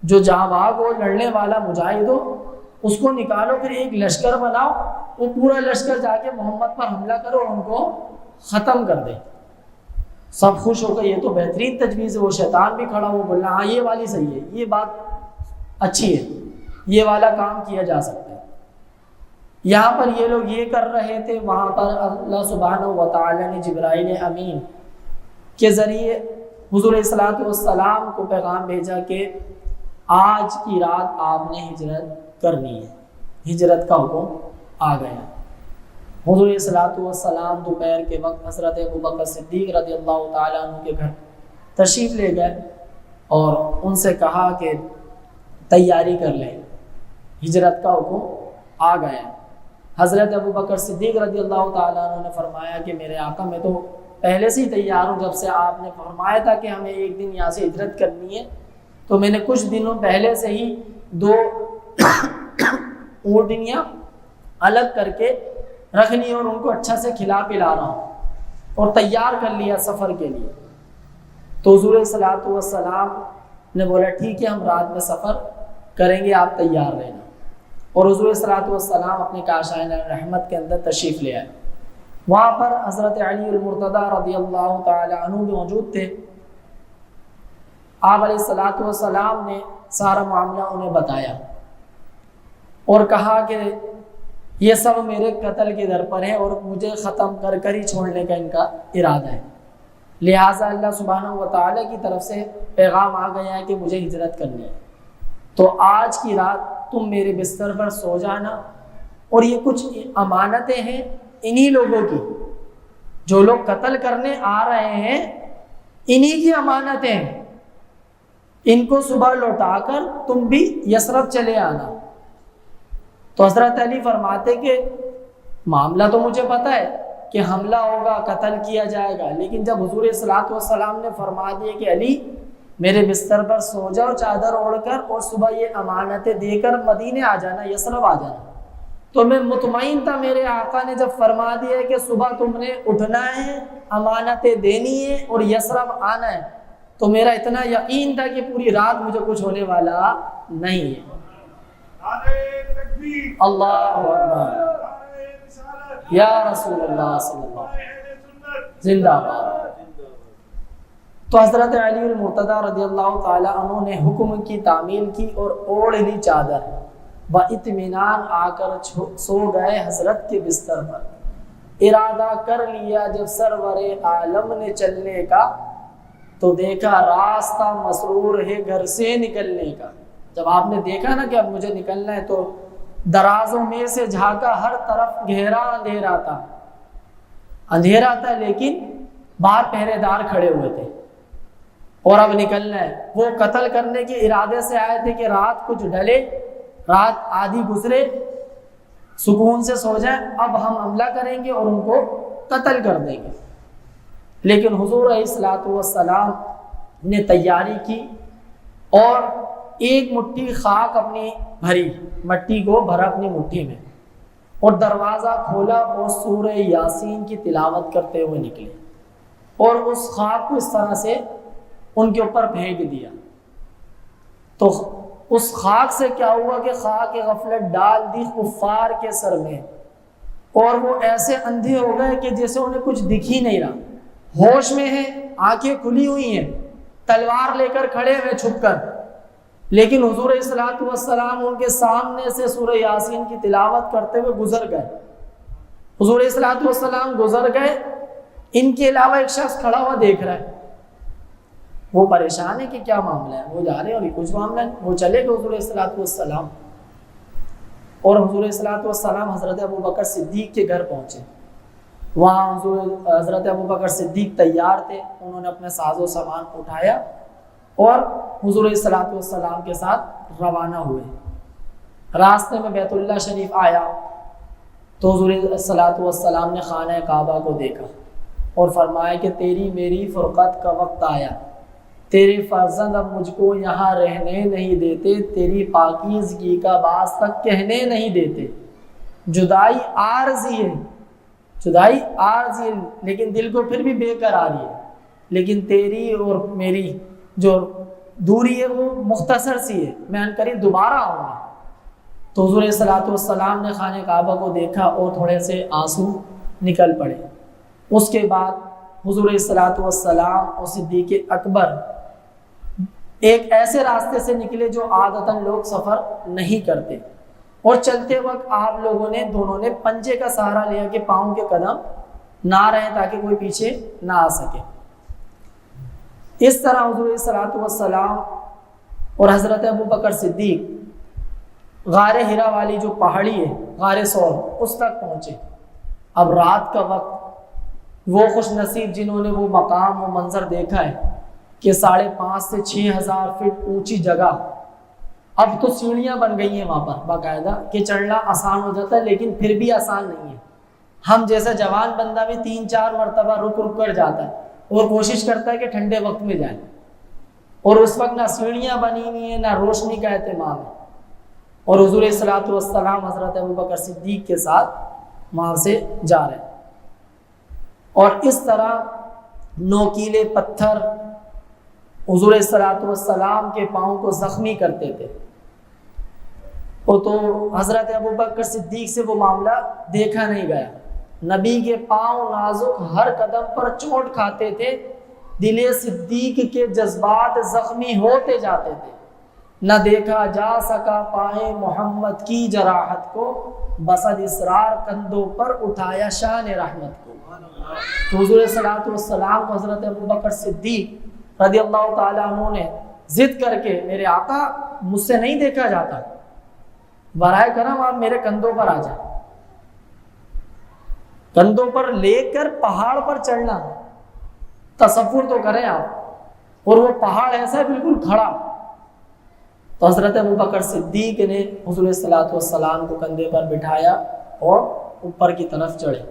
جو جاں بھاگ ہو، لڑنے والا مجاہد ہو، اس کو نکالو، پھر ایک لشکر بناؤ، وہ پورا لشکر جا کے محمد پر حملہ کرو اور ان کو ختم کر دے۔ سب خوش ہو گئے، یہ تو بہترین تجویز ہے۔ وہ شیطان بھی کھڑا ہو، بولنا ہاں یہ والی صحیح ہے، یہ بات اچھی ہے، یہ والا کام کیا جا سکتا ہے۔ یہاں پر یہ لوگ یہ کر رہے تھے، وہاں پر اللہ سبحانہ و تعالی نے جبرائیل امین کے ذریعے حضور صلی اللہ علیہ وسلم کو پیغام بھیجا کہ آج کی رات آپ نے ہجرت کرنی ہے، ہجرت کا حکم آ گیا۔ حضور صلی اللہ علیہ وسلم دوپہر کے وقت حضرت ابوبکر صدیق رضی اللہ تعالیٰ عنہ کے گھر تشریف لے گئے اور ان سے کہا کہ تیاری کر لیں، ہجرت کا حکم آ گیا۔ حضرت ابوبکر صدیق رضی اللہ تعالیٰ عنہ نے فرمایا کہ میرے آقا میں تو پہلے سے ہی تیار ہوں، جب سے آپ نے فرمایا تھا کہ ہمیں ایک دن یہاں سے ہجرت کرنی ہے تو میں نے کچھ دنوں پہلے سے ہی 2 اونٹنیاں الگ کر کے رکھ لی اور ان کو اچھا سے کھلا پلا رہا ہوں اور تیار کر لیا سفر کے لیے۔ تو حضور صلی اللہ علیہ وسلم نے بولا ٹھیک ہے ہم رات میں سفر کریں گے، آپ تیار رہنا۔ اور حضور صلی اللہ علیہ وسلم اپنے کاشانہ رحمت کے اندر تشریف لے آئے۔ وہاں پر حضرت علی المرتضیٰ رضی اللہ تعالی عنہ بھی موجود تھے۔ آپ علیہ الصلوۃ والسلام نے سارا معاملہ انہیں بتایا اور کہا کہ یہ سب میرے قتل کے در پر ہے اور مجھے ختم کر کر ہی چھوڑنے کا ان کا ارادہ ہے، لہٰذا اللہ سبحانہ و تعالیٰ کی طرف سے پیغام آ گیا ہے کہ مجھے ہجرت کرنی ہے، تو آج کی رات تم میرے بستر پر سو جانا، اور یہ کچھ امانتیں ہیں انہی لوگوں کی، جو لوگ قتل کرنے آ رہے ہیں انہی کی امانتیں ہیں، ان کو صبح لوٹا کر تم بھی یثرب چلے آنا۔ تو حضرت علی فرماتے کہ معاملہ تو مجھے پتہ ہے کہ حملہ ہوگا، قتل کیا جائے گا، لیکن جب حضور صلی اللہ علیہ وسلم نے فرما دیا کہ علی میرے بستر پر سو جاؤ چادر اوڑھ کر اور صبح یہ امانتیں دے کر مدینے آ جانا، یثرب آ جانا، تو میں مطمئن تھا میرے آقا نے جب فرما دیا کہ صبح تم نے اٹھنا ہے، امانتیں دینی ہے اور یثرب آنا ہے، تو میرا اتنا یقین تھا کہ پوری رات مجھے کچھ ہونے والا نہیں ہے۔ اللہ اکبر، یا رسول اللہ صلی اللہ علیہ وسلم، زندہ باد۔ تو حضرت علی المرتضیٰ رضی اللہ تعالی عنہ نے حکم کی تعمیل کی اور اوڑھ لی چادر، باطمینان آ کر سو گئے حضرت کے بستر پر۔ ارادہ کر لیا جب سرور عالم نے چلنے کا، تو دیکھا راستہ مسرور ہے گھر سے نکلنے کا۔ جب آپ نے دیکھا نا کہ اب مجھے نکلنا ہے، تو درازوں میں سے جھانکا، ہر طرف گہرا اندھیرا تھا، اندھیرا تھا لیکن باہر پہرے دار کھڑے ہوئے تھے اور اب نکلنا ہے۔ وہ قتل کرنے کے ارادے سے آئے تھے کہ رات کچھ ڈلے، رات آدھی گزرے، سکون سے سو جائیں، اب ہم حملہ کریں گے اور ان کو قتل کر دیں گے۔ لیکن حضور علیہ الصلوۃ والسلام نے تیاری کی اور ایک مٹھی خاک اپنی بھری، مٹی کو بھرا اپنی مٹھی میں، اور دروازہ کھولا اور سورہ یاسین کی تلاوت کرتے ہوئے نکلے، اور اس خاک کو اس طرح سے ان کے اوپر پھینک دیا۔ تو اس خاک سے کیا ہوا کہ خاک غفلت ڈال دی کفار کے سر میں، اور وہ ایسے اندھے ہو گئے کہ جیسے انہیں کچھ دکھ ہی نہیں رہا، ہوش میں ہیں، آنکھیں کھلی ہوئی ہیں، تلوار لے کر کھڑے ہوئے چھپ کر، لیکن حضور علیہ الصلوۃ والسلام ان کے سامنے سے سورہ یاسین کی تلاوت کرتے ہوئے گزر گئے۔ حضور علیہ الصلوۃ والسلام گزر گئے، ان کے علاوہ ایک شخص کھڑا ہوا دیکھ رہا ہے، وہ پریشان ہے کہ کیا معاملہ ہے، وہ جا رہے ہیں اور کچھ معاملہ نہیں، وہ چلے گئے حضور علیہ الصلوۃ والسلام، اور حضور علیہ الصلوۃ والسلام حضرت ابوبکر صدیق کے گھر پہنچے۔ وہاں حضرت ابوبکر صدیق تیار تھے، انہوں نے اپنے ساز و سامان اٹھایا اور حضور علیہ الصلوۃ والسلام کے ساتھ روانہ ہوئے۔ راستے میں بیت اللہ شریف آیا تو حضور علیہ الصلوۃ والسلام نے خانہ کعبہ کو دیکھا اور فرمایا کہ تیری میری فرقت کا وقت آیا، تیرے فرزند اب مجھ کو یہاں رہنے نہیں دیتے، تیری پاکیزگی کا باز تک کہنے نہیں دیتے۔ جدائی عارضی ہے، جدائی عارضی ہے، لیکن دل کو پھر بھی بے قراری ہے، لیکن تیری اور میری جو دوری ہے وہ مختصر سی ہے، میں عنقریب دوبارہ آؤں گا۔ تو حضور علیہ الصلوۃ والسلام نے خانہ کعبہ کو دیکھا اور تھوڑے سے آنسو نکل پڑے۔ اس کے بعد حضور علیہ الصلوۃ والسلام اور صدیق اکبر ایک ایسے راستے سے نکلے جو عادتاً لوگ سفر نہیں کرتے، اور چلتے وقت آپ لوگوں نے دونوں نے پنجے کا سہارا لیا کہ پاؤں کے قدم نہ رہیں تاکہ کوئی پیچھے نہ آ سکے۔ اس طرح حضور علیہ الصلوۃ والسلام اور حضرت ابوبکر صدیق غار ہرا والی جو پہاڑی ہے، غار ثور، اس تک پہنچے۔ اب رات کا وقت، وہ خوش نصیب جنہوں نے وہ مقام، وہ منظر دیکھا ہے کہ 5,500 سے 6,000 فٹ اونچی جگہ، اب تو سیڑھیاں بن گئی ہیں وہاں پر باقاعدہ کہ چڑھنا آسان ہو جاتا ہے، لیکن پھر بھی آسان نہیں ہے۔ ہم جیسا جوان بندہ بھی 3-4 مرتبہ رک کر جاتا ہے اور کوشش کرتا ہے کہ ٹھنڈے وقت میں جائے، اور اس وقت نہ سیڑھیاں بنی ہوئی ہیں نہ روشنی کا اہتمام ہے، اور حضور علیہ الصلوۃ والسلام حضرت ابوبکر صدیق کے ساتھ وہاں سے جا رہے ہیں، اور اس طرح نوکیلے پتھر حضور علیہ الصلوۃ والسلام کے پاؤں کو زخمی کرتے تھے۔ تو حضرت ابوبکر صدیق سے وہ معاملہ دیکھا نہیں گیا، نبی کے پاؤں نازک، ہر قدم پر چوٹ کھاتے تھے، دل صدیق کے جذبات زخمی ہوتے جاتے تھے، نہ دیکھا جا سکا پائے محمد کی جراحت کو، بسد اسرار کندھوں پر اٹھایا شان رحمت کو۔ تو حضور علیہ الصلوۃ والسلام کو حضرت ابوبکر صدیق رضی اللہ تعالیٰ عنہ نے ضد کر کے، میرے آقا مجھ سے نہیں دیکھا جاتا، برائے کرم آپ میرے کندھوں پر آ جائیں، کندھوں پر لے کر پہاڑ پر چڑھنا، تصور تو کریں آپ، اور وہ پہاڑ ایسا ہے بالکل کھڑا۔ تو حضرت ابوبکر صدیق نے حضور علیہ الصلوۃ والسلام کو کندھے پر بٹھایا اور اوپر کی طرف چڑھے۔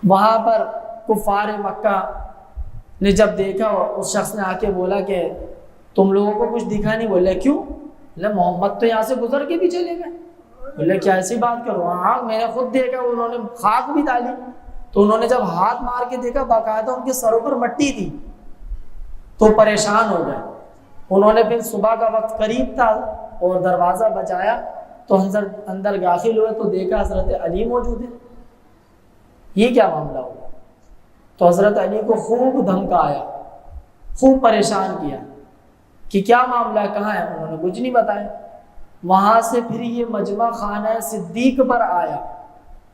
وہاں پر کفار مکہ نے جب دیکھا، اس شخص نے آ کے بولا کہ تم لوگوں کو کچھ دکھا نہیں؟ بولے کیوں؟ بولے محمد تو یہاں سے گزر کے بھی چلے گئے۔ بولے کیا ایسی بات کرو؟ ہاں میں نے خود دیکھا، انہوں نے خاک بھی ڈالی، تو انہوں نے جب ہاتھ مار کے دیکھا باقاعدہ ان کے سروں پر مٹی تھی، تو پریشان ہو گئے۔ انہوں نے پھر صبح کا وقت قریب تھا اور دروازہ بجایا، تو اندر داخل ہوئے تو دیکھا حضرت علی موجود ہے۔ یہ کیا معاملہ ہوا؟ تو حضرت علی کو خوب دھمکایا، خوب پریشان کیا کہ کیا معاملہ ہے، کہاں ہے؟ انہوں نے کچھ نہیں بتایا۔ وہاں سے پھر یہ مجمع خانہ صدیق پر آیا،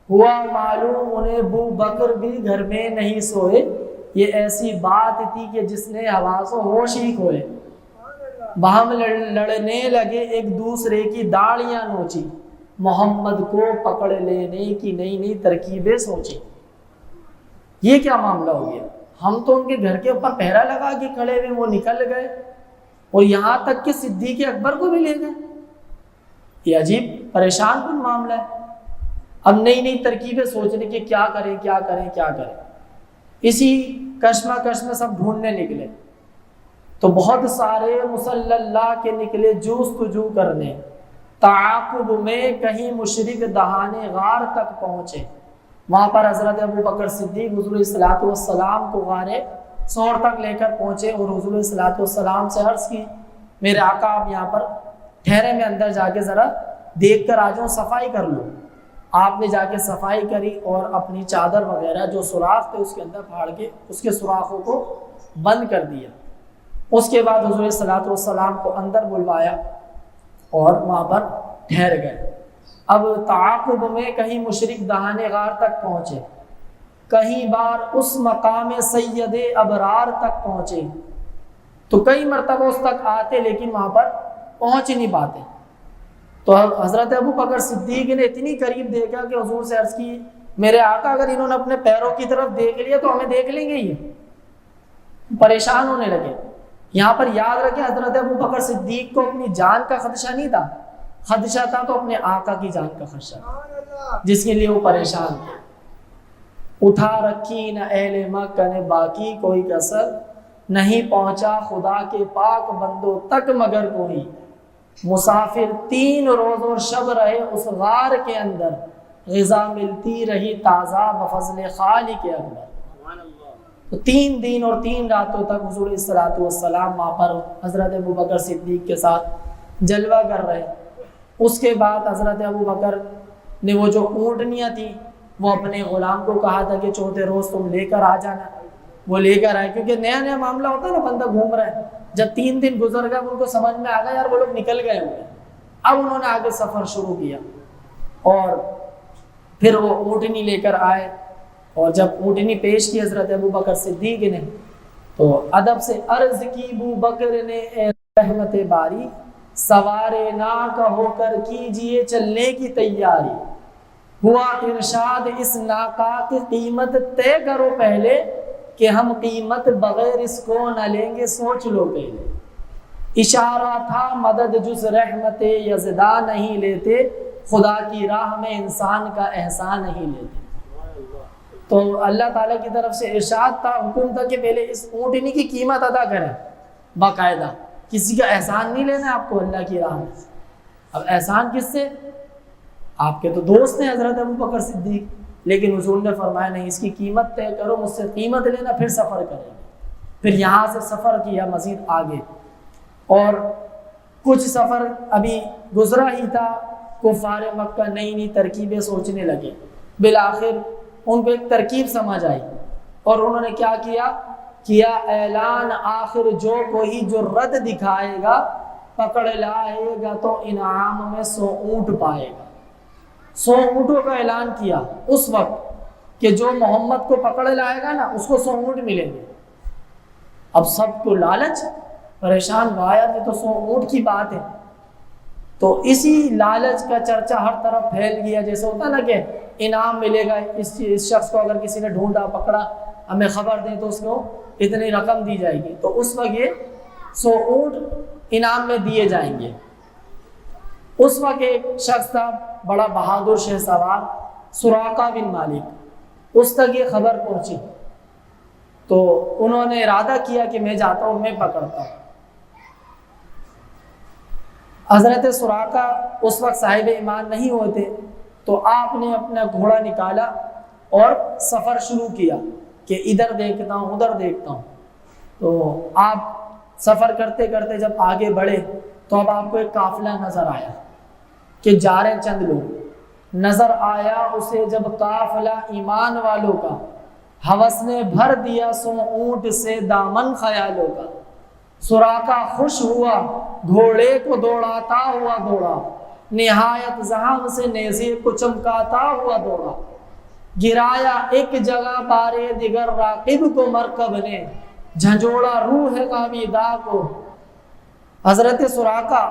ہوا معلوم انہیں ابو بکر بھی گھر میں نہیں سوئے، یہ ایسی بات تھی کہ جس نے حواس و ہوش ہی کھوئے۔ باہم لڑنے لگے، ایک دوسرے کی داڑیاں نوچی، محمد کو پکڑ لینے کی نئی نئی ترکیبیں سوچی۔ یہ کیا معاملہ ہو گیا؟ ہم تو ان کے گھر کے اوپر پہرا لگا کے کھڑے ہوئے، وہ نکل گئے، اور یہاں تک کہ صدیق اکبر کو بھی لے گئے۔ یہ عجیب پریشان کن معاملہ ہے۔ اب نئی نئی ترکیبیں سوچنے کہ کیا کریں کیا کریں کیا کریں۔ اسی کشمکش میں سب ڈھونڈنے نکلے، تو بہت سارے مصلی اللہ کے نکلے جستجو کرنے، تعاقب میں کہیں مشرک دہانے غار تک پہنچے۔ وہاں پر حضرت ابو بکر صدیق حضور صلی والسلام کو غار ثور تک لے کر پہنچے اور حضور صلی والسلام سے عرض کی میرے آقا آپ یہاں پر ٹھہرے، میں اندر جا کے ذرا دیکھ کر آ جاؤں، صفائی کر لوں۔ آپ نے جا کے صفائی کری اور اپنی چادر وغیرہ جو سوراخ تھے اس کے اندر پھاڑ کے اس کے سوراخوں کو بند کر دیا۔ اس کے بعد حضور صلی اللہ علیہ وسلم کو اندر بلوایا اور وہاں پر ٹھہر گئے۔ اب تعاقب میں کہیں مشرک دہانے غار تک پہنچے، کہیں بار اس مقام سید ابرار تک پہنچے، تو کئی مرتبہ اس تک آتے لیکن وہاں پر پہنچ نہیں پاتے۔ تو حضرت ابو بکر صدیق نے اتنی قریب دیکھا کہ حضور سے عرض کی میرے آقا اگر انہوں نے اپنے پیروں کی طرف دیکھ لیا تو ہمیں دیکھ لیں گے، یہ پریشان ہونے لگے۔ یہاں پر یاد رکھیں حضرت ابو بکر صدیق کو اپنی جان کا خدشہ نہیں تھا، خدشہ تھا تو اپنے آقا کی جان کا خدشہ تھا جس کے لیے وہ پریشان تھے۔ اٹھا رکھی نہ اہل مکہ نے باقی کوئی کسر، نہیں پہنچا خدا کے پاک بندوں تک مگر کوئی، مسافر 3 روز اور شب رہے اس غار کے اندر، غذا ملتی رہی تازہ بفضل خالق اکبر۔ تو 3 دن اور 3 راتوں تک حضور صلی اللہ علیہ وسلم وہاں پر حضرت ابو بکر صدیق کے ساتھ جلوہ کر رہے۔ اس کے بعد حضرت ابو بکر نے وہ جو اونٹنیاں تھیں وہ اپنے غلام کو کہا تھا کہ 4تھے روز تم لے کر آ جانا، وہ لے کر آئے، کیونکہ نیا نیا معاملہ ہوتا ہے نا، بندہ گھوم رہا ہے۔ جب 3 دن گزر گئے ان کو سمجھ میں آ گیا یار وہ لوگ نکل گئے ہوئے، اب انہوں نے آگے سفر شروع کیا اور پھر وہ اونٹنی لے کر آئے، اور جب اونٹنی پیش کی حضرت ابو بکر صدیق نے تو ادب سے عرض کی ابو بکر نے اے رحمت باری، سوارے ناکہ ہو کر کیجئے چلنے کی تیاری، ہوا ارشاد اس ناکہ کی قیمت طے کرو پہلے کہ ہم قیمت بغیر اس کو نہ لیں گے، سوچ لو پہلے۔ اشارہ تھا مدد جز رحمت یزداں نہیں لیتے، خدا کی راہ میں انسان کا احسان نہیں لیتے۔ تو اللہ تعالیٰ کی طرف سے ارشاد تھا، حکم تھا کہ پہلے اس اونٹنی کی قیمت ادا کریں باقاعدہ، کسی کا احسان نہیں لینا آپ کو اللہ کی راہ میں۔ اب احسان کس سے؟ آپ کے تو دوست ہیں حضرت ابو بکر صدیق، لیکن حضور نے فرمایا نہیں، اس کی قیمت طے کرو، مجھ سے قیمت لینا پھر سفر کریں گے۔ پھر یہاں سے سفر کیا مزید آگے، اور کچھ سفر ابھی گزرا ہی تھا، کفار مکہ نئی نئی ترکیبیں سوچنے لگے۔ بالآخر ان کو ایک ترکیب سمجھ آئی اور انہوں نے کیا کیا اعلان، آخر جو کوئی جرأت دکھائے گا پکڑ لائے گا تو انعام میں 100 اونٹ پائے گا۔ 100 اونٹوں کا اعلان کیا اس وقت کہ جو محمد کو پکڑ لائے گا نا اس کو 100 اونٹ ملیں گے۔ اب سب کو لالچ، پریشان وایا یہ تو 100 اونٹ کی بات ہے، تو اسی لالچ کا چرچا ہر طرف پھیل گیا۔ جیسے ہوتا نا کہ انعام ملے گا، اس شخص کو اگر کسی نے ڈھونڈا پکڑا ہمیں خبر دیں تو اس کو اتنی رقم دی جائے گی، تو اس وقت یہ 100 اونٹ انعام میں دیے جائیں گے۔ اس وقت ایک شخص تھا بڑا بہادر شہ سوار، سراقہ بن مالک، اس تک یہ خبر پہنچی تو انہوں نے ارادہ کیا کہ میں جاتا ہوں، میں پکڑتا ہوں۔ حضرت سراقہ اس وقت صاحب ایمان نہیں ہوتے، تو آپ نے اپنا گھوڑا نکالا اور سفر شروع کیا کہ ادھر دیکھتا ہوں ادھر دیکھتا ہوں۔ تو آپ سفر کرتے کرتے جب آگے بڑھے تو اب آپ کو ایک قافلہ نظر آیا کہ جا رہے چند لوگ، نظر آیا اسے جب قافلہ ایمان والوں کا، ہوس نے بھر دیا 100 اونٹ سے دامن خیالوں کا۔ سراقہ خوش ہوا گھوڑے کو دوڑاتا ہوا دوڑا، نہایت زحام سے نیزے کو چمکاتا ہوا دوڑا، گرایا ایک جگہ بارے دیگر راقب کو مرکب نے، جھنجھوڑا روح قابیدہ کو۔ حضرت سراقہ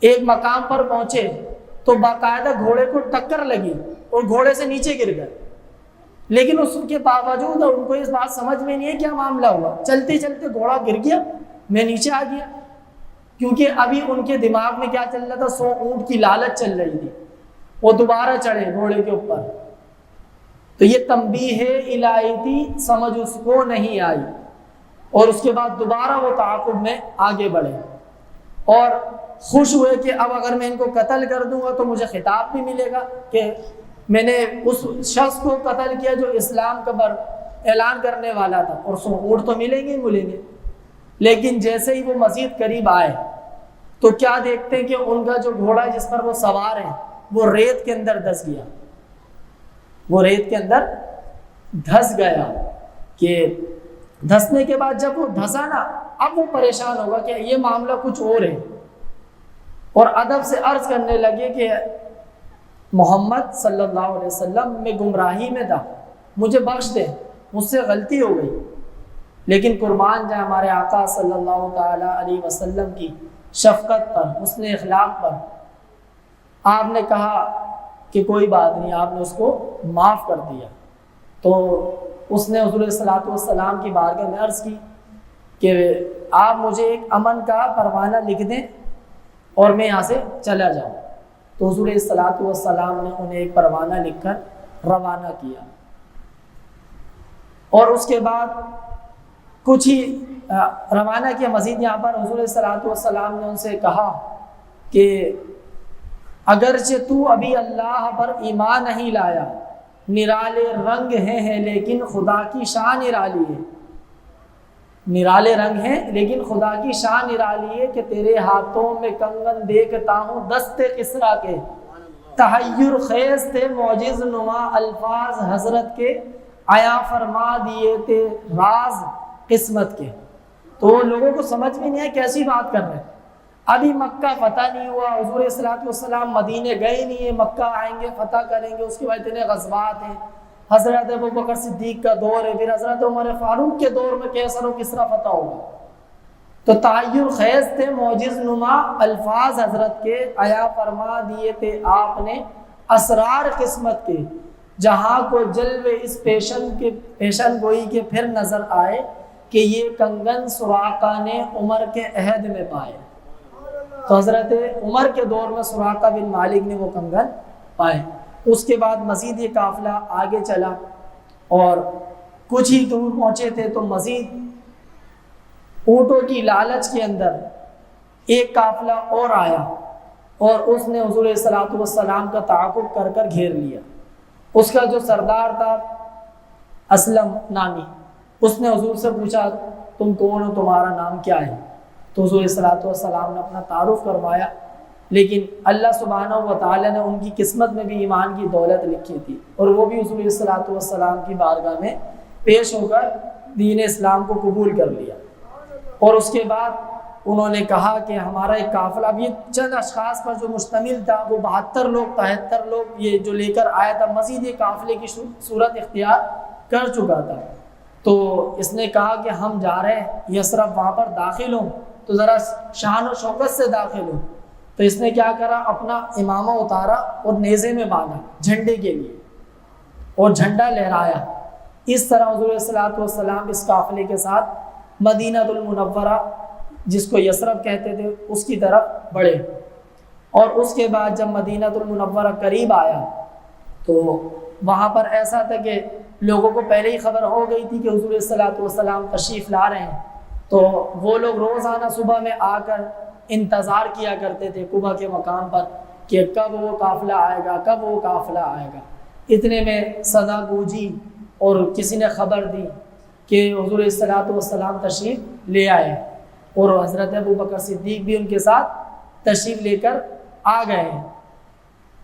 ایک مقام پر پہنچے تو باقاعدہ گھوڑے کو ٹکر لگی اور گھوڑے سے نیچے گر گئے، لیکن اس کے باوجود ان کو اس بات سمجھ میں نہیں ہے کیا معاملہ ہوا۔ چلتے چلتے گھوڑا گر گیا، میں نیچے آ گیا، کیونکہ ابھی ان کے دماغ میں کیا چل رہا تھا، 100 اونٹ کی لالچ چل رہی تھی۔ وہ دوبارہ چڑھے گھوڑے کے اوپر، تو یہ تنبیہ الہی تھی، سمجھ اس کو نہیں آئی، اور اس کے بعد دوبارہ وہ تعاقب میں آگے بڑھے اور خوش ہوئے کہ اب اگر میں ان کو قتل کر دوں گا تو مجھے خطاب بھی ملے گا کہ میں نے اس شخص کو قتل کیا جو اسلام کا اعلان کرنے والا تھا، اور اس کو اونٹ تو ملیں گے۔ لیکن جیسے ہی وہ مزید قریب آئے تو کیا دیکھتے ہیں کہ ان کا جو گھوڑا جس پر وہ سوار ہیں وہ ریت کے اندر دھس گیا، وہ ریت کے اندر دھس گیا۔ کہ دھسنے کے بعد جب وہ دھسا نا، اب وہ پریشان ہوگا کہ یہ معاملہ کچھ اور ہے، اور ادب سے عرض کرنے لگے کہ محمد صلی اللہ علیہ وسلم میں گمراہی میں تھا، مجھے بخش دے، مجھ سے غلطی ہو گئی۔ لیکن قربان جائے ہمارے آقا صلی اللہ تعالی علیہ وسلم کی شفقت پر، حسن اخلاق پر، آپ نے کہا کہ کوئی بات نہیں، آپ نے اس کو معاف کر دیا۔ تو اس نے حضور صلی اللہ علیہ وسلم کی بارگاہ میں عرض کی کہ آپ مجھے ایک امن کا پروانہ لکھ دیں اور میں یہاں سے چلا جاؤں۔ تو حضور صلی اللہ علیہ وسلم نے انہیں ایک پروانہ لکھ کر روانہ کیا، اور اس کے بعد کچھ ہی روانہ کیا۔ مزید یہاں پر حضور صلی اللہ علیہ وسلم نے ان سے کہا کہ اگرچہ تو ابھی اللہ پر ایمان نہیں لایا، نرالے رنگ ہیں لیکن خدا کی شان نرالی ہے، نرالے رنگ ہیں لیکن خدا کی شان نرالی ہے، کہ تیرے ہاتھوں میں کنگن دیکھتا ہوں دست کسرا کے، تحیر خیز تھے معجز نما الفاظ حضرت کے، عیا فرما دیے تھے راز قسمت کے۔ تو لوگوں کو سمجھ میں نہیں آیا کیسی بات کر رہے ہیں، ابھی مکہ فتح نہیں ہوا، حضور صلی اللہ علیہ وسلم مدینے گئے نہیں ہیں، مکہ آئیں گے فتح کریں گے، اس کے بعد اتنے غزوات ہیں، حضرت ابوبکر صدیق کا دور ہے، پھر حضرت عمر فاروق کے دور میں کیسر و کسرا فتح ہوگا۔ تو تعیر خیز تھے معجز نما الفاظ حضرت کے، عیا فرما دیے تھے آپ نے اسرار قسمت کے، جہاں کو جلوے اس پیشن گوئی کے پھر نظر آئے، کہ یہ کنگن سراقہ نے عمر کے عہد میں پائے۔ تو حضرت عمر کے دور میں سراقہ بن مالک نے وہ کنگن پائے۔ اس کے بعد مزید یہ قافلہ آگے چلا، اور کچھ ہی دور پہنچے تھے تو مزید اونٹوں کی لالچ کے اندر ایک قافلہ اور آیا، اور اس نے حضور صلی اللہ علیہ وسلم کا تعاقب کر کر گھیر لیا۔ اس کا جو سردار تھا اسلم نامی، اس نے حضور سے پوچھا تم کون ہو، تمہارا نام کیا ہے؟ تو حضور صلی اللہ علیہ وسلم نے اپنا تعارف کروایا، لیکن اللہ سبحانہ و تعالی نے ان کی قسمت میں بھی ایمان کی دولت لکھی تھی، اور وہ بھی حضور صلی اللہ علیہ وسلم کی بارگاہ میں پیش ہو کر دین اسلام کو قبول کر لیا۔ اور اس کے بعد انہوں نے کہا کہ ہمارا ایک قافلہ، اب یہ چند اشخاص پر جو مشتمل تھا، وہ 72 لوگ 73 لوگ یہ جو لے کر آیا تھا، مزید یہ قافلے کی صورت اختیار کر چکا تھا۔ تو اس نے کہا کہ ہم جا رہے ہیں یثرب، وہاں پر داخل ہوں تو ذرا شان و شوکت سے داخل ہوں۔ تو اس نے کیا کرا، اپنا امامہ اتارا اور نیزے میں باندھا جھنڈے کے لیے، اور جھنڈا لہرایا۔ اس طرح حضور صلی اللہ علیہ وسلم اس قافلے کے ساتھ مدینہ المنورہ، جس کو یثرب کہتے تھے، اس کی طرف بڑھے۔ اور اس کے بعد جب مدینہ المنورہ قریب آیا تو وہاں پر ایسا تھا کہ لوگوں کو پہلے ہی خبر ہو گئی تھی کہ حضور صلی اللہ علیہ وسلم تشریف لا رہے ہیں، تو وہ لوگ روزانہ صبح میں آ کر انتظار کیا کرتے تھے قبا کے مقام پر کہ کب وہ قافلہ آئے گا، کب وہ قافلہ آئے گا۔ اتنے میں صدا گوجی اور کسی نے خبر دی کہ حضور صلی اللہ علیہ وسلم تشریف لے آئے، اور حضرت ابوبکر صدیق بھی ان کے ساتھ تشریف لے کر آ گئے ہیں۔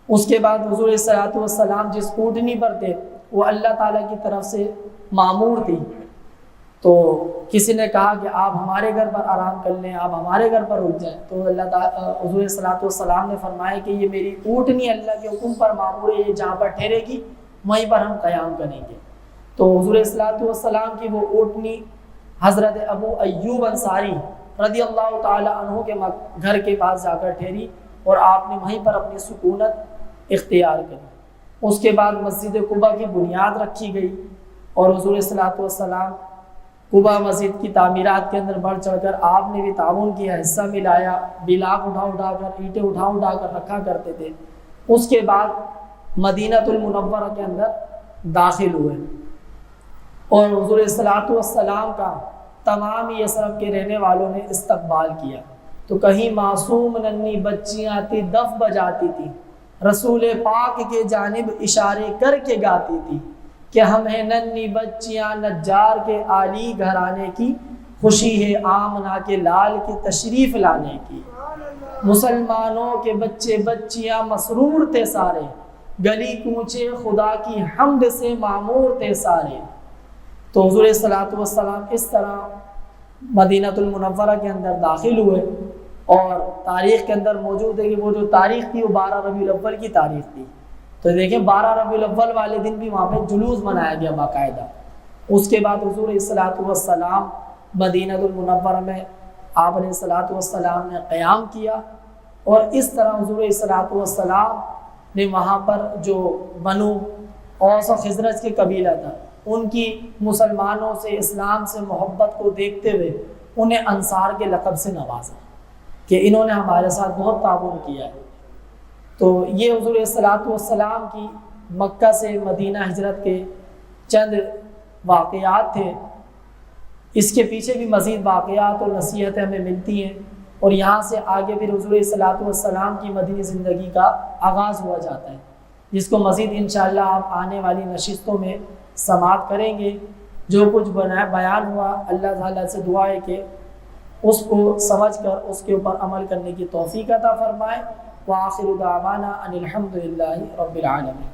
اس کے بعد حضور صلی اللہ علیہ وسلم جس اونٹنی پر تھے وہ اللہ تعالیٰ کی طرف سے معمور تھی، تو کسی نے کہا کہ آپ ہمارے گھر پر آرام کر لیں، آپ ہمارے گھر پر رک جائیں۔ تو اللہ تعالیٰ حضور صلی اللہ علیہ وسلم نے فرمایا کہ یہ میری اونٹنی اللہ کے حکم پر معمور ہے، یہ جہاں پر ٹھہرے گی وہیں پر ہم قیام کریں گے۔ تو حضور صلی اللہ علیہ وسلم کی وہ اونٹنی حضرت ابو ایوب انصاری رضی اللہ تعالی عنہ کے گھر کے پاس جا کر ٹھہری، اور آپ نے وہیں پر اپنی سکونت اختیار کری۔ اس کے بعد مسجد قباء کی بنیاد رکھی گئی، اور حضور صلی اللہ علیہ وسلم قباء مسجد کی تعمیرات کے اندر بڑھ چڑھ کر آپ نے بھی تعاون کیا، حصہ ملایا، بلاک اٹھا کر، اینٹیں اٹھا کر رکھا کرتے تھے۔ اس کے بعد مدینہ المنورہ کے اندر داخل ہوئے اور حضور صلوات والسلام کا تمام یثرب کے رہنے والوں نے استقبال کیا۔ تو کہیں معصوم ننھی بچیاں تھی دف بجاتی تھی، رسول پاک کے جانب اشارے کر کے گاتی تھی کہ ہم ہیں ننھی بچیاں نجار کے عالی گھرانے کی، خوشی ہے آمنہ کے لال کے تشریف لانے کی۔ مسلمانوں کے بچے بچیاں مسرور تھے سارے، گلی کوچے خدا کی حمد سے معمور تھے سارے۔ تو حضور صلوات والسلام اس طرح مدینہ المنورہ کے اندر داخل ہوئے، اور تاریخ کے اندر موجود ہے کہ وہ جو تاریخ تھی وہ 12 ربیع الاول کی تاریخ تھی۔ تو دیکھیں 12 ربیع الاول والے دن بھی وہاں پہ جلوس منایا گیا باقاعدہ۔ اس کے بعد حضور صلوات والسلام مدینہ المنورہ میں آپ علیہ صلوات والسلام نے قیام کیا، اور اس طرح حضور صلوات والسلام نے وہاں پر جو بنو اوس و خزرج کے قبیلہ تھا ان کی مسلمانوں سے اسلام سے محبت کو دیکھتے ہوئے انہیں انصار کے لقب سے نوازا کہ انہوں نے ہمارے ساتھ بہت تعاون کیا ہے۔ تو یہ حضور صلوات والسلام کی مکہ سے مدینہ ہجرت کے چند واقعات تھے۔ اس کے پیچھے بھی مزید واقعات اور نصیحتیں ہمیں ملتی ہیں، اور یہاں سے آگے پھر حضور صلوات والسلام کی مدنی زندگی کا آغاز ہوا جاتا ہے، جس کو مزید انشاءاللہ آپ آنے والی نشستوں میں سماعت کریں گے۔ جو کچھ بیان ہوا اللہ تعالیٰ سے دعا ہے کہ اس کو سمجھ کر اس کے اوپر عمل کرنے کی توفیق عطا فرمائے۔ وآخر دعوانا ان الحمد للہ رب العالمین۔